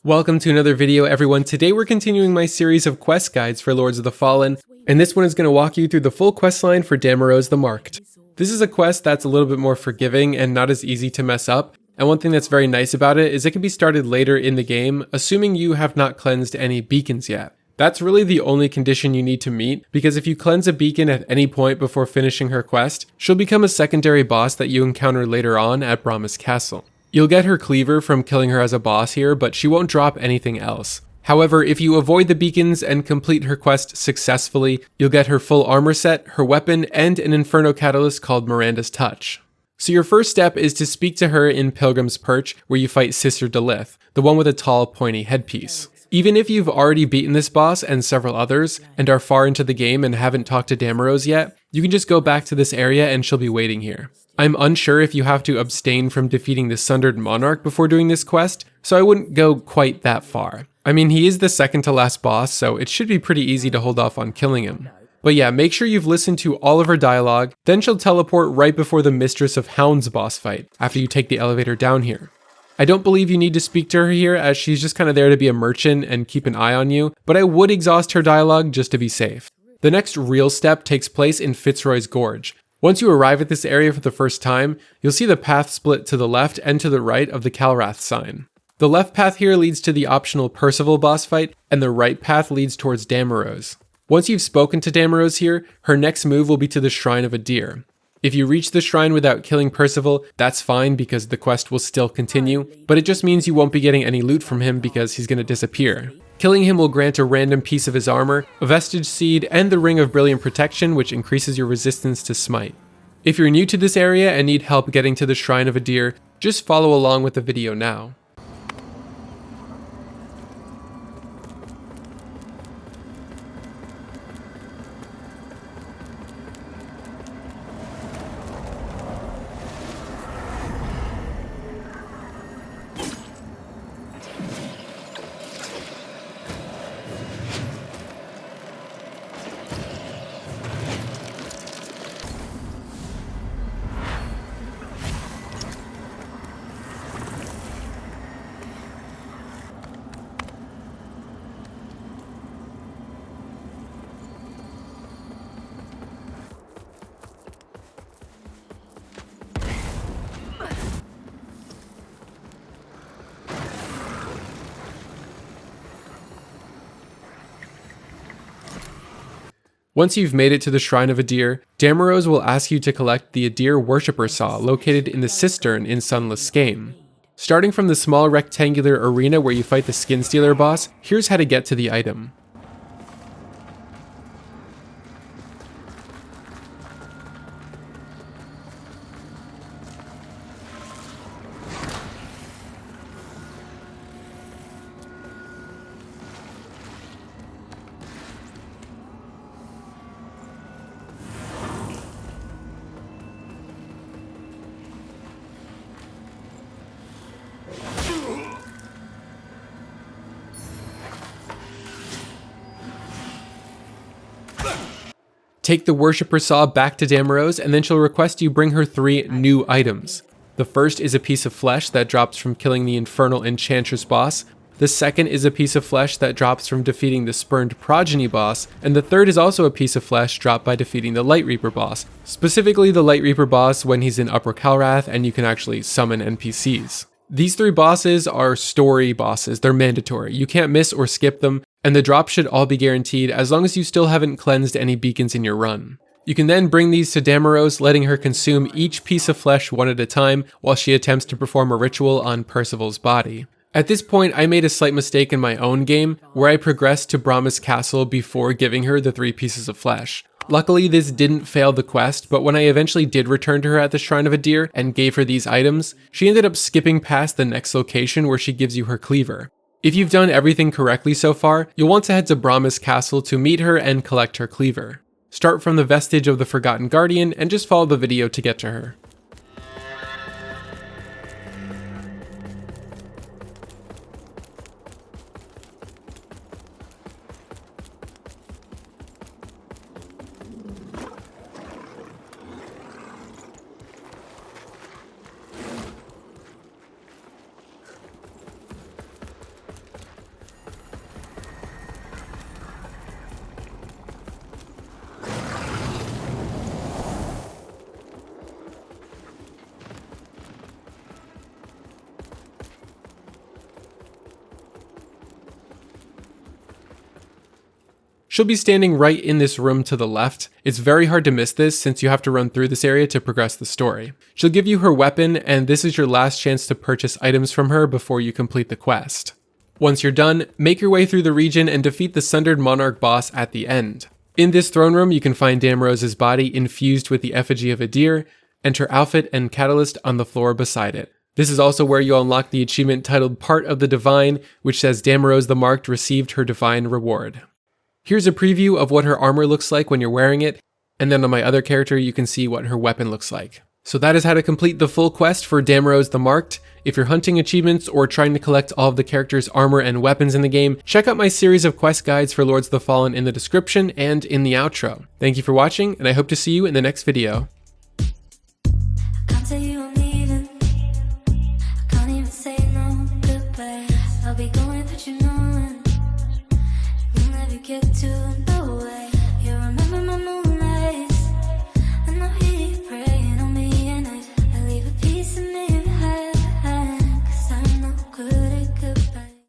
Welcome to another video, everyone. Today we're continuing my series of quest guides for Lords of the Fallen, and this one is going to walk you through the full quest line for Damarose the Marked. This is a quest that's a little bit more forgiving and not as easy to mess up, and one thing that's very nice about it is it can be started later in the game, assuming you have not cleansed any beacons yet. That's really the only condition you need to meet, because if you cleanse a beacon at any point before finishing her quest, she'll become a secondary boss that you encounter later on at Bramis Castle. You'll get her cleaver from killing her as a boss here, but she won't drop anything else. However, if you avoid the beacons and complete her quest successfully, you'll get her full armor set, her weapon, and an Inferno Catalyst called Miranda's Touch. So your first step is to speak to her in Pilgrim's Perch, where you fight Sister Delith, the one with a tall, pointy headpiece. Even if you've already beaten this boss and several others, and are far into the game and haven't talked to Damarose yet, you can just go back to this area and she'll be waiting here. I'm unsure if you have to abstain from defeating the Sundered Monarch before doing this quest, so I wouldn't go quite that far. I mean, he is the second to last boss, so it should be pretty easy to hold off on killing him. But yeah, make sure you've listened to all of her dialogue, then she'll teleport right before the Mistress of Hounds Boss fight, after you take the elevator down here. I don't believe you need to speak to her here, as she's just kind of there to be a merchant and keep an eye on you, but I would exhaust her dialogue just to be safe. The next real step takes place in Fitzroy's Gorge. Once you arrive at this area for the first time, you'll see the path split to the left and to the right of the Calrath sign. The left path here leads to the optional Percival boss fight, and the right path leads towards Damarose. Once you've spoken to Damarose here, her next move will be to the Shrine of Adyr. If you reach the shrine without killing Percival, that's fine because the quest will still continue, but it just means you won't be getting any loot from him because he's going to disappear. Killing him will grant a random piece of his armor, a vestige seed, and the Ring of Brilliant Protection, which increases your resistance to smite. If you're new to this area and need help getting to the Shrine of Adyr, just follow along with the video now. Once you've made it to the Shrine of Adyr, Damarose will ask you to collect the Adyr Worshipper Saw located in the cistern in Sunless Game. Starting from the small rectangular arena where you fight the Skin Stealer boss, here's how to get to the item. Take the Worshipper Saw back to Damarose, and then she'll request you bring her 3 new items. The first is a piece of flesh that drops from killing the Infernal Enchantress boss. The second is a piece of flesh that drops from defeating the Spurned Progeny boss, and the third is also a piece of flesh dropped by defeating the Lightreaper boss. Specifically the Lightreaper boss when he's in Upper Calrath and you can actually summon NPCs. These 3 bosses are story bosses, they're mandatory. You can't miss or skip them, and the drops should all be guaranteed as long as you still haven't cleansed any beacons in your run. You can then bring these to Damarose, letting her consume each piece of flesh one at a time while she attempts to perform a ritual on Percival's body. At this point, I made a slight mistake in my own game, where I progressed to Bramis Castle before giving her the 3 pieces of flesh. Luckily, this didn't fail the quest, but when I eventually did return to her at the Shrine of Adyr and gave her these items, she ended up skipping past the next location where she gives you her cleaver. If you've done everything correctly so far, you'll want to head to Bramis Castle to meet her and collect her cleaver. Start from the vestige of the Forgotten Guardian and just follow the video to get to her. She'll be standing right in this room to the left. It's very hard to miss this since you have to run through this area to progress the story. She'll give you her weapon, and this is your last chance to purchase items from her before you complete the quest. Once you're done, make your way through the region and defeat the Sundered Monarch boss at the end. In this throne room, you can find Damarose's body infused with the effigy of Adyr, and her outfit and catalyst on the floor beside it. This is also where you'll unlock the achievement titled Part of the Divine, which says Damarose the Marked received her divine reward. Here's a preview of what her armor looks like when you're wearing it, and then on my other character you can see what her weapon looks like. So that is how to complete the full quest for Damarose the Marked. If you're hunting achievements or trying to collect all of the characters' armor and weapons in the game, check out my series of quest guides for Lords of the Fallen in the description and in the outro. Thank you for watching, and I hope to see you in the next video. I'll be going, but you know, we'll never get to